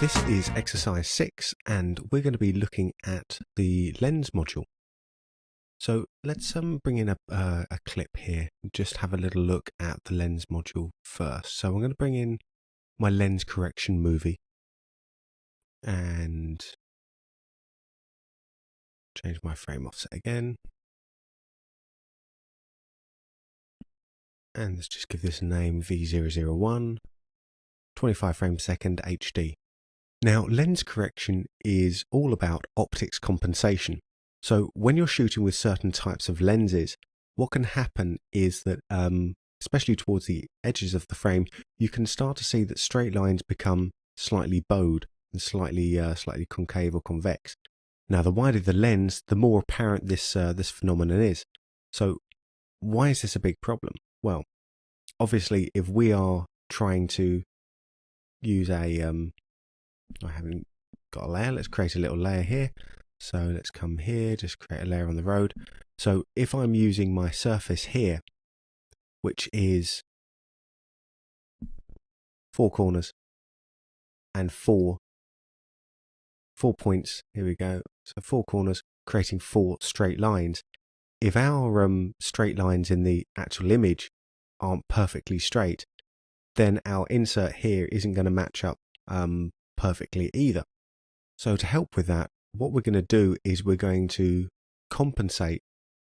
This is exercise 6 and we're going to be looking at the lens module. So let's bring in a clip here and just have a little look at the lens module first. So I'm going to bring in my lens correction movie and change my frame offset again. And let's just give this a name, V001, 25 frames per second HD. Now, lens correction is all about optics compensation. So when you're shooting with certain types of lenses, what can happen is that, especially towards the edges of the frame, you can start to see that straight lines become slightly bowed and slightly concave or convex. Now, the wider the lens, the more apparent this phenomenon is. So why is this a big problem? Well, obviously, if we are trying to use I haven't got a layer, let's create a little layer here. So let's come here, just create a layer on the road. So if I'm using my surface here, which is 4 corners and four points, here we go. So 4 corners creating 4 straight lines. If our straight lines in the actual image aren't perfectly straight, then our insert here isn't going to match up perfectly either. So to help with that, what we're going to do is we're going to compensate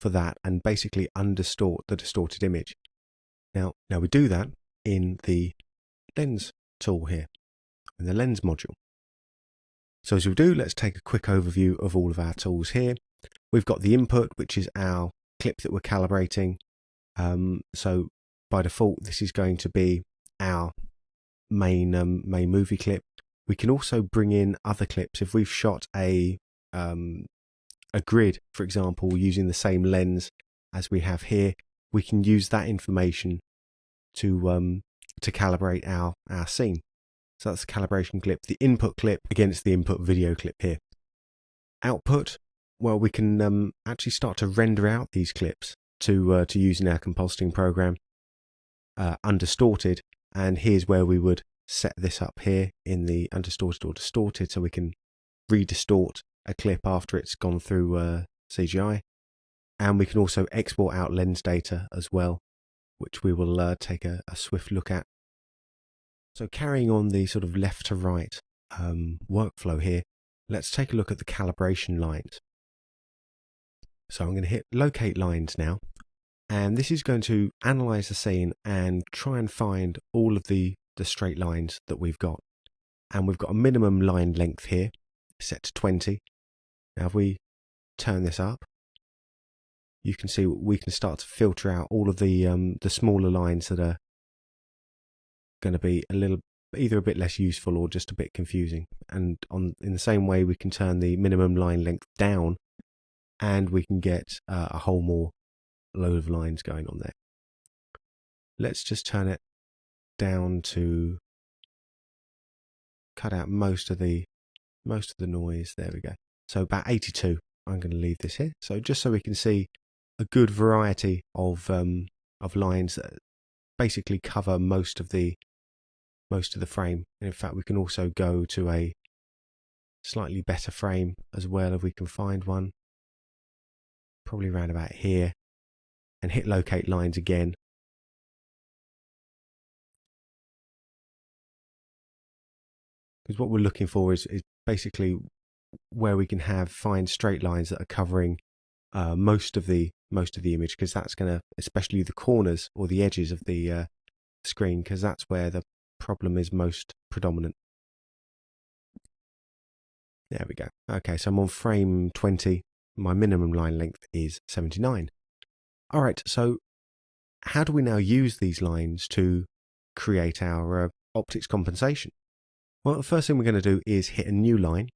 for that and basically undistort the distorted image. Now we do that in the lens tool here, in the lens module. So as we do, let's take a quick overview of all of our tools here. We've got the input, which is our clip that we're calibrating. So by default, this is going to be our main movie clip. We can also bring in other clips. If we've shot a grid, for example, using the same lens as we have here, we can use that information to calibrate our scene. So that's the calibration clip, the input clip against the input video clip here. Output, well, we can actually start to render out these clips to use in our compositing program, undistorted. And here's where we would set this up here in the undistorted or distorted, so we can redistort a clip after it's gone through CGI. And we can also export out lens data as well, which we will take a swift look at. So carrying on the sort of left to right workflow here, let's take a look at the calibration lines. So I'm going to hit locate lines now, and this is going to analyze the scene and try and find all of the straight lines that we've got. And we've got a minimum line length here set to 20. Now if we turn this up, you can see we can start to filter out all of the smaller lines that are going to be either a bit less useful or just a bit confusing. And in the same way, we can turn the minimum line length down, and we can get a whole more load of lines going on there. Let's just turn it down to cut out most of the noise. There we go. So about 82. I'm going to leave this here. So just so we can see a good variety of lines that basically cover most of the frame. And in fact, we can also go to a slightly better frame as well if we can find one. Probably around about here, and hit locate lines again. Because what we're looking for is basically where we can find straight lines that are covering most of the image, because that's going to, especially the corners or the edges of the screen, because that's where the problem is most predominant. There we go. Okay, so I'm on frame 20. My minimum line length is 79. All right, so how do we now use these lines to create our optics compensation? Well, the first thing we're going to do is hit a new line.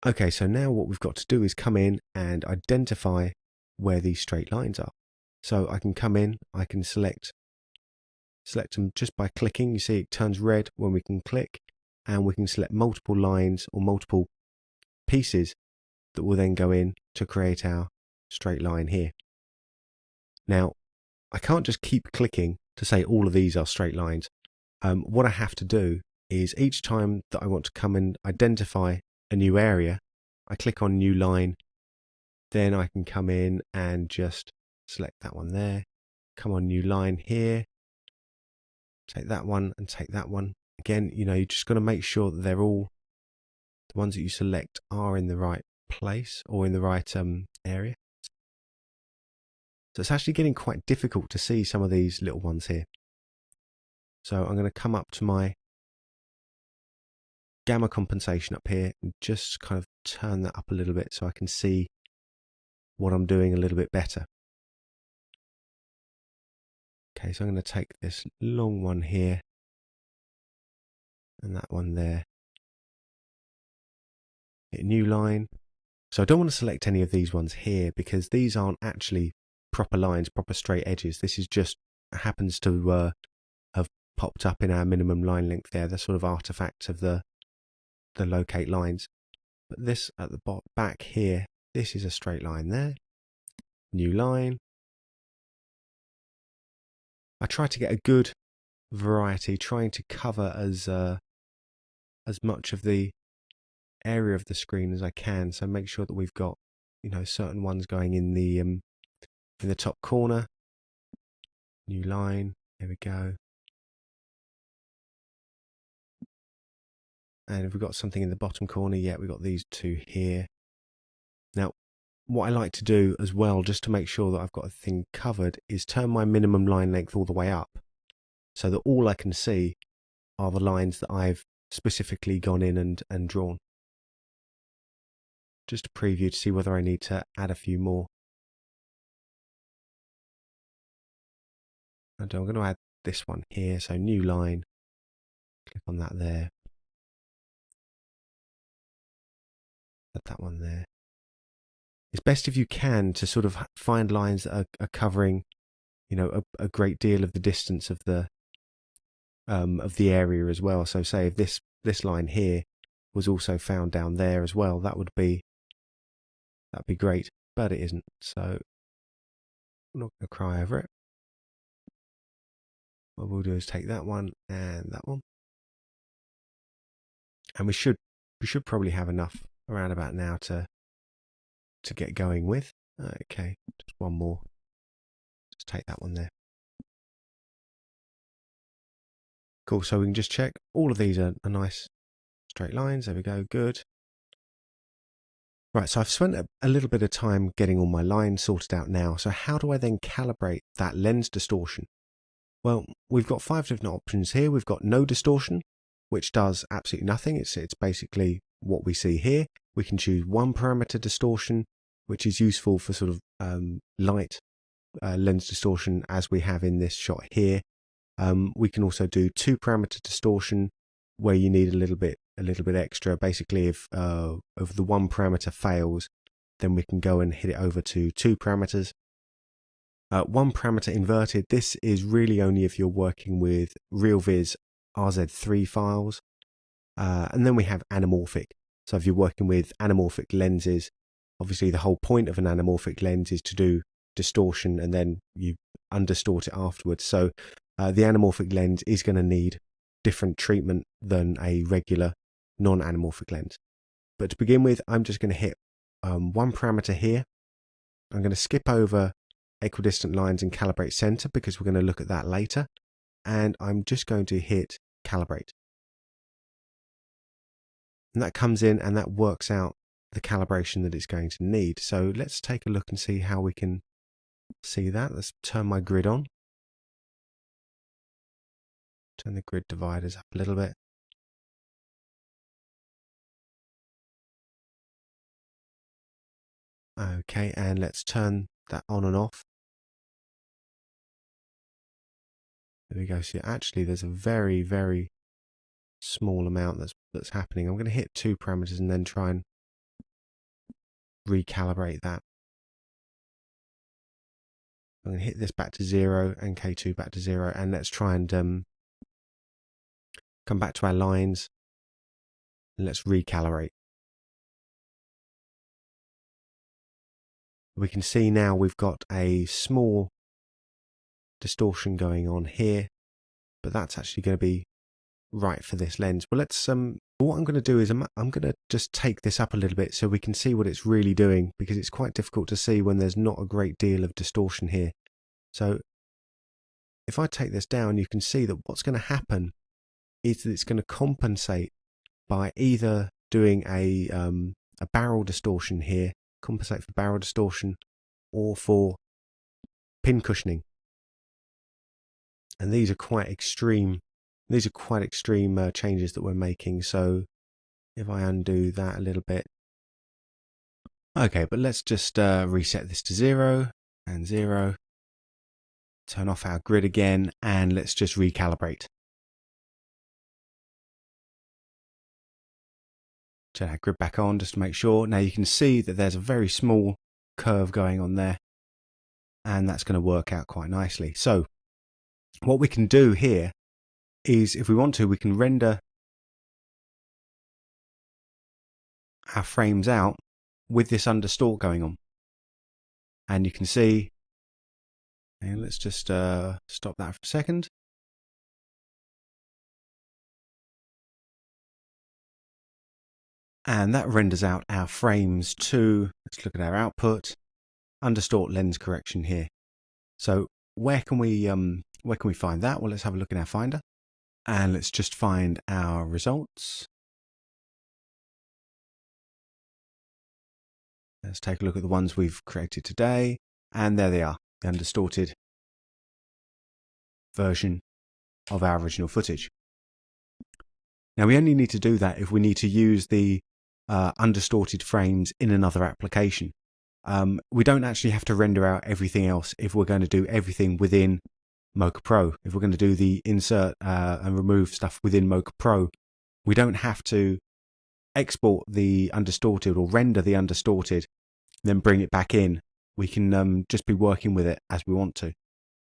Okay, so now what we've got to do is come in and identify where these straight lines are. So I can come in, I can select them just by clicking. You see it turns red when we can click, and we can select multiple lines or multiple pieces that will then go in to create our straight line here. Now, I can't just keep clicking to say all of these are straight lines. What I have to do is each time that I want to come and identify a new area, I click on new line, then I can come in and just select that one there, come on new line here, take that one and take that one. Again, you know, you're just going to make sure that they're all, the ones that you select are in the right place or in the right area. So it's actually getting quite difficult to see some of these little ones here. So I'm going to come up to my gamma compensation up here and just kind of turn that up a little bit so I can see what I'm doing a little bit better. Okay, so I'm going to take this long one here and that one there. Hit a new line. So I don't want to select any of these ones here because these aren't actually proper lines, proper straight edges. This is just happens to have popped up in our minimum line length there. The sort of artifact of the locate lines. But this at the back here, this is a straight line there. New line. I try to get a good variety, trying to cover as much of the area of the screen as I can. So make sure that we've got, you know, certain ones going in the top corner. New line. There we go. And if we've got something in the bottom corner, yeah, we've got these two here. Now, what I like to do as well, just to make sure that I've got a thing covered, is turn my minimum line length all the way up so that all I can see are the lines that I've specifically gone in and drawn. Just a preview to see whether I need to add a few more. And I'm going to add this one here, so new line. Click on that there. Add that one there. It's best if you can to sort of find lines that are covering, you know, a great deal of the distance of the area as well. So say if this line here was also found down there as well, that'd be great, but it isn't. So I'm not going to cry over it. What we'll do is take that one and that one, and we should probably have enough around about now to get going with. Okay, just one more. Just take that one there. Cool, so we can just check. All of these are nice straight lines. There we go, good. Right, so I've spent a little bit of time getting all my lines sorted out now. So how do I then calibrate that lens distortion? Well, we've got 5 different options here. We've got no distortion, which does absolutely nothing. It's basically what we see here. We can choose 1 parameter distortion, which is useful for sort of light lens distortion as we have in this shot here. We can also do 2 parameter distortion where you need a little bit extra. Basically, if the 1 parameter fails, then we can go and hit it over to 2 parameters. 1 parameter inverted, this is really only if you're working with RealViz RZ3 files. And then we have anamorphic. So if you're working with anamorphic lenses, obviously the whole point of an anamorphic lens is to do distortion and then you undistort it afterwards. So the anamorphic lens is going to need different treatment than a regular non-anamorphic lens. But to begin with, I'm just going to hit 1 parameter here. I'm going to skip over equidistant lines and calibrate center because we're going to look at that later. And I'm just going to hit calibrate. And that comes in and that works out the calibration that it's going to need. So let's take a look and see how we can see that. Let's turn my grid on. Turn the grid dividers up a little bit. Okay, and let's turn that on and off. There we go. So actually there's a very, very small amount that's happening. I'm going to hit 2 parameters and then try and recalibrate that. I'm going to hit this back to 0 and K2 back to 0, and let's try and come back to our lines and let's recalibrate. We can see now we've got a small distortion going on here, but that's actually going to be right for this lens. Well, let's what I'm going to do is I'm going to just take this up a little bit so we can see what it's really doing, because it's quite difficult to see when there's not a great deal of distortion here. So if I take this down, you can see that what's going to happen is that it's going to compensate by either doing a barrel distortion here, compensate for barrel distortion, or for pin cushioning. And these are quite extreme. These are quite extreme changes that we're making. So if I undo that a little bit. Okay, but let's just reset this to 0 and 0. Turn off our grid again, and let's just recalibrate. Turn our grid back on just to make sure. Now you can see that there's a very small curve going on there, and that's going to work out quite nicely. So what we can do here is, if we want to, we can render our frames out with this underdistort going on. And you can see, and let's just stop that for a second. And that renders out our frames to, let's look at our output, underdistort lens correction here. So where can we find that? Well, let's have a look in our Finder, and let's just find our results. Let's take a look at the ones we've created today, and there they are, the undistorted version of our original footage. Now we only need to do that if we need to use the undistorted frames in another application. We don't actually have to render out everything else if we're going to do everything within Mocha Pro. If we're going to do the insert and remove stuff within Mocha Pro, we don't have to export the undistorted or render the undistorted, then bring it back in. We can just be working with it as we want to.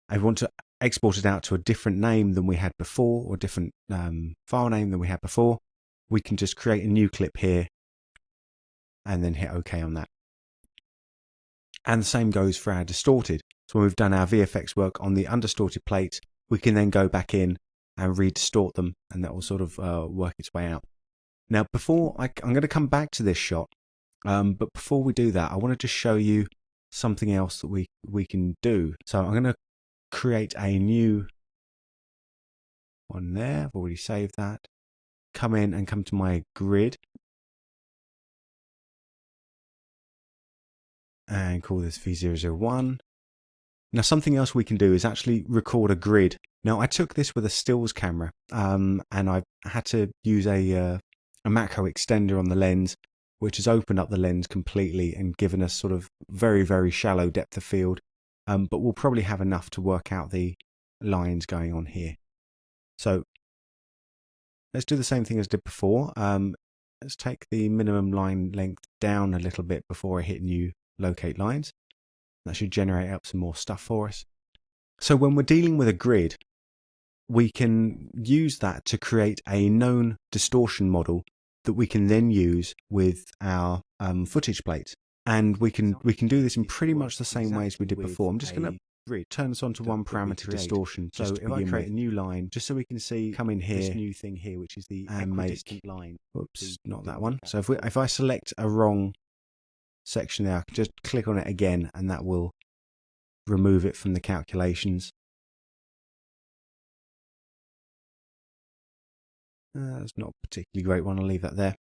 I want to export it out to a different name than we had before, or a different file name than we had before. We can just create a new clip here and then hit OK on that. And the same goes for our distorted. So when we've done our VFX work on the undistorted plates, we can then go back in and redistort them, and that will sort of work its way out. Now, before I'm going to come back to this shot, but before we do that, I want to just show you something else that we can do. So I'm going to create a new one there. I've already saved that. Come in and come to my grid and call this V001. Now, something else we can do is actually record a grid. Now, I took this with a stills camera, and I had to use a macro extender on the lens, which has opened up the lens completely and given us sort of very, very shallow depth of field. But we'll probably have enough to work out the lines going on here. So let's do the same thing as I did before. Let's take the minimum line length down a little bit before I hit new locate lines. That should generate up some more stuff for us. So when we're dealing with a grid, we can use that to create a known distortion model that we can then use with our footage plates. And we can do this in pretty much the same way as we did before. I'm just going to turn this onto one parameter distortion. So if I create a new line, just so we can see, come in here, this new thing here, which is the equidistant line. Oops, not that one. So if I select a wrong section there, I can just click on it again, and that will remove it from the calculations. That's not a particularly great one. I'll leave that there.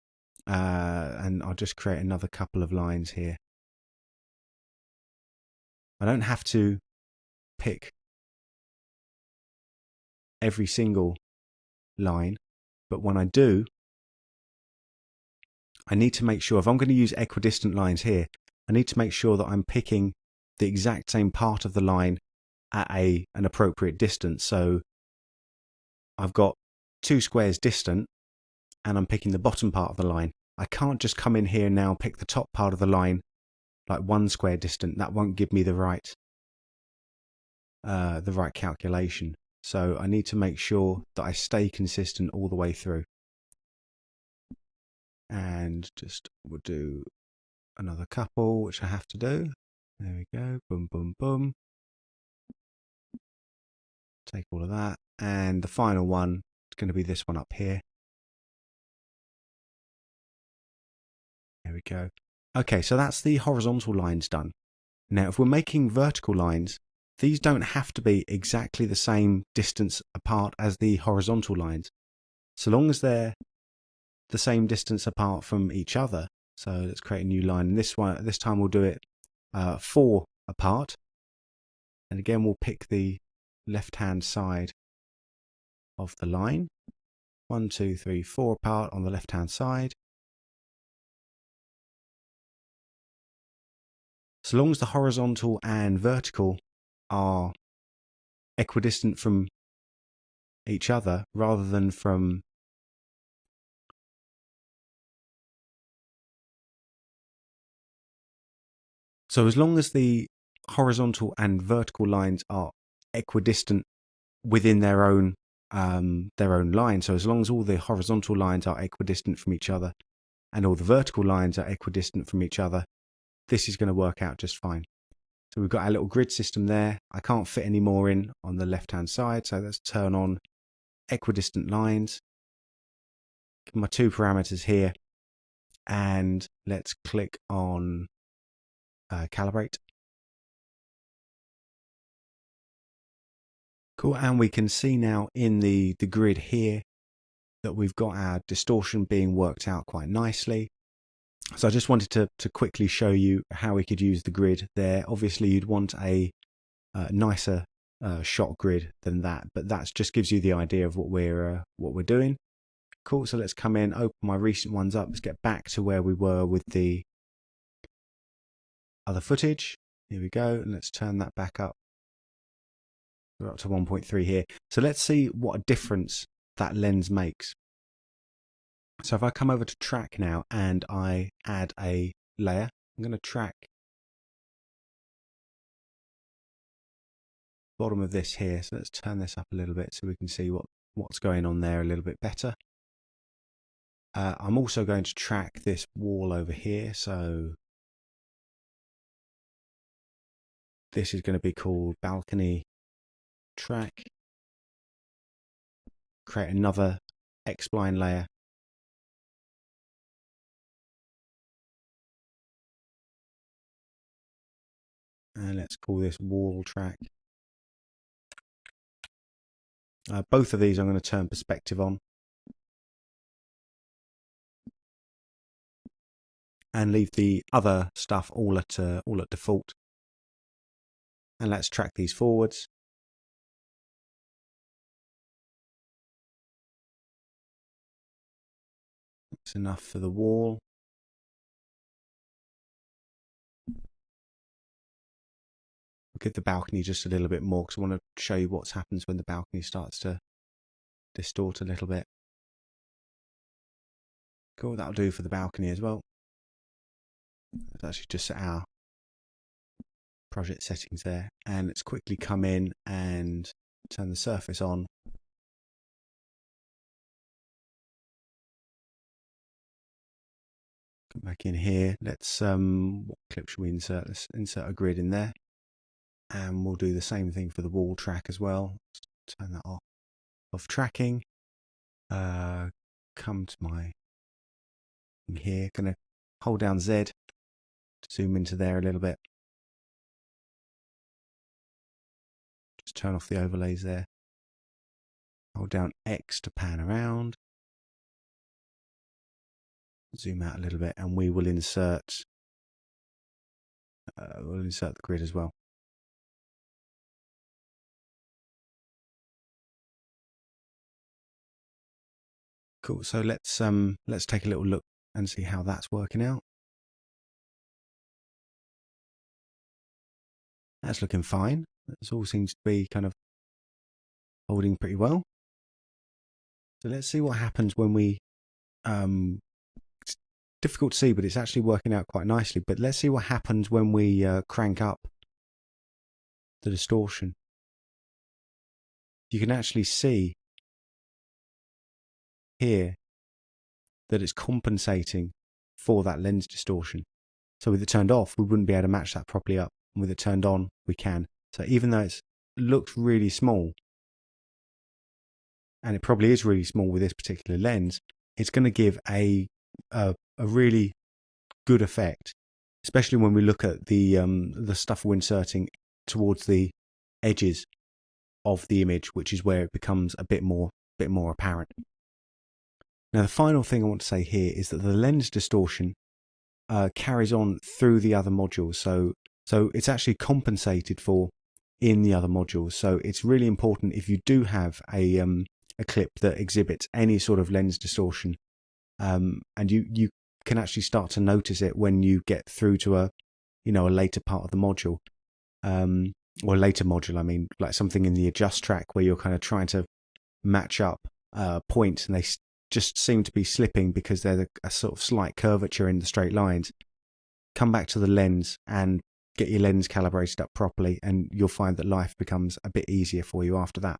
And I'll just create another couple of lines here. I don't have to pick every single line, but when I do, I need to make sure, if I'm going to use equidistant lines here, I need to make sure that I'm picking the exact same part of the line at an appropriate distance. So I've got 2 squares distant, and I'm picking the bottom part of the line. I can't just come in here now and pick the top part of the line like 1 square distant. That won't give me the right calculation. So I need to make sure that I stay consistent all the way through. And just we'll do another couple, which I have to do. There we go. Boom, boom, boom. Take all of that. And the final one, It's going to be this one up here. There we go. Okay, so that's the horizontal lines done. Now, if we're making vertical lines, these don't have to be exactly the same distance apart as the horizontal lines. So long as they're the same distance apart from each other. So let's create a new line. And this time we'll do it 4 apart. And again, we'll pick the left-hand side of the line. 1, 2, 3, 4 apart on the left-hand side. So long as the horizontal and vertical are equidistant from each other rather than from so as long as the horizontal and vertical lines are equidistant within their own line, so as long as all the horizontal lines are equidistant from each other and all the vertical lines are equidistant from each other, this is going to work out just fine. So we've got our little grid system there. I can't fit any more in on the left hand side, so let's turn on equidistant lines. Give my 2 parameters here, and let's click on calibrate. Cool, and we can see now in the grid here that we've got our distortion being worked out quite nicely. So I just wanted to quickly show you how we could use the grid there. Obviously you'd want a nicer shot grid than that, but that just gives you the idea of what we're doing. Cool, so let's come in, open my recent ones up. Let's get back to where we were with the other footage. Here we go, and let's turn that back up. We're up to 1.3 here. So let's see what a difference that lens makes. So if I come over to track now and I add a layer, I'm going to track the bottom of this here. So let's turn this up a little bit so we can see what's going on there a little bit better. I'm also going to track this wall over here. So this is going to be called balcony track. Create another X-spline layer. And let's call this wall track. Both of these I'm going to turn perspective on. And leave the other stuff all at default. And let's track these forwards. That's enough for the wall. We'll give the balcony just a little bit more because I want to show you what happens when the balcony starts to distort a little bit. Cool, that'll do for the balcony as well. Let's actually just set our project settings there, and let's quickly come in and turn the surface on. Come back in here. Let's what clip should we insert? Let's insert a grid in there. And we'll do the same thing for the wall track as well. Let's turn that off tracking. Come to my thing here. Gonna hold down Z to zoom into there a little bit. Just turn off the overlays there. Hold down X to pan around. Zoom out a little bit, and we will insert. We'll insert the grid as well. Cool. So let's take a little look and see how that's working out. That's looking fine. This all seems to be kind of holding pretty well. So let's see what happens when we. It's difficult to see, but it's actually working out quite nicely. But let's see what happens when we crank up the distortion. You can actually see here that it's compensating for that lens distortion. So with it turned off, we wouldn't be able to match that properly up. And with it turned on, we can. So even though it's looked really small, and it probably is really small with this particular lens, it's going to give a really good effect, especially when we look at the stuff we're inserting towards the edges of the image, which is where it becomes a bit more apparent. Now, the final thing I want to say here is that the lens distortion carries on through the other modules, so it's actually compensated for in the other modules. So it's really important, if you do have a clip that exhibits any sort of lens distortion, and you can actually start to notice it when you get through to a later part of the module, or later module, I mean, like something in the adjust track where you're kind of trying to match up points and they just seem to be slipping because there's a sort of slight curvature in the straight lines. Come back to the lens and get your lens calibrated up properly, and you'll find that life becomes a bit easier for you after that.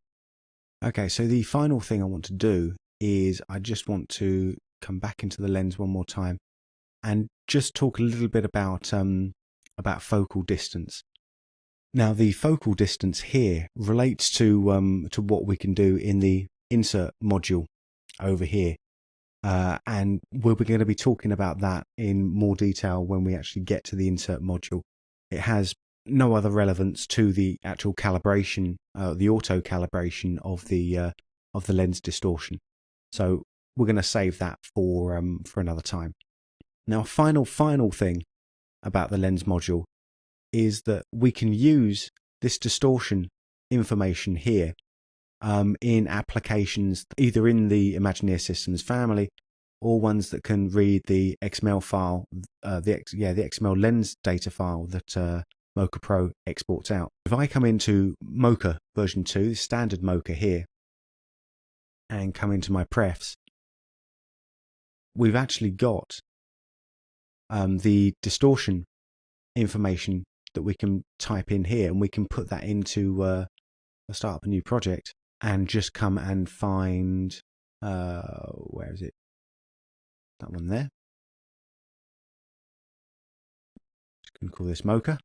Okay, so the final thing I want to do is I just want to come back into the lens one more time and just talk a little bit about focal distance. Now, the focal distance here relates to what we can do in the insert module over here, and we're going to be talking about that in more detail when we actually get to the insert module. It has no other relevance to the actual calibration, the auto calibration of the lens distortion. So we're going to save that for another time. Now, final thing about the lens module is that we can use this distortion information here in applications either in the Imagineer Systems family or ones that can read the XML file, the XML lens data file that Mocha Pro exports out. If I come into Mocha version 2, standard Mocha here, and come into my prefs, we've actually got the distortion information that we can type in here, and we can put that into I'll start up a new project and just come and find where is it? That one there. Just going to call this Mocha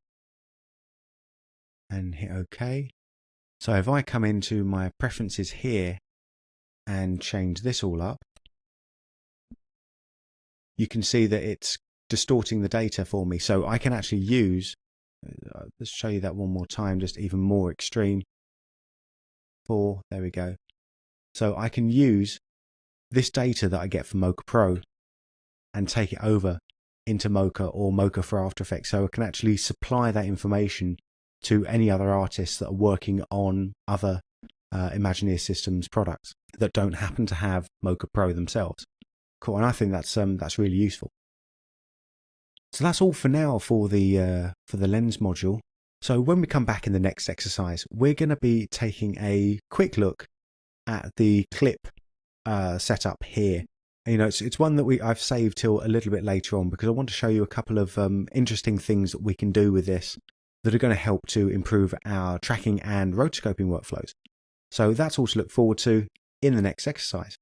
and hit OK. So if I come into my preferences here and change this all up, you can see that it's distorting the data for me. So I can actually use, let's show you that one more time, just even more extreme. There we go. So I can use this data that I get from Mocha Pro and take it over into Mocha or Mocha for After Effects. So I can actually supply that information to any other artists that are working on other Imagineer Systems products that don't happen to have Mocha Pro themselves. Cool, and I think that's really useful. So that's all for now for the lens module. So when we come back in the next exercise, we're going to be taking a quick look at the clip setup here. It's one that I've saved till a little bit later on because I want to show you a couple of interesting things that we can do with this that are going to help to improve our tracking and rotoscoping workflows. So that's all to look forward to in the next exercise.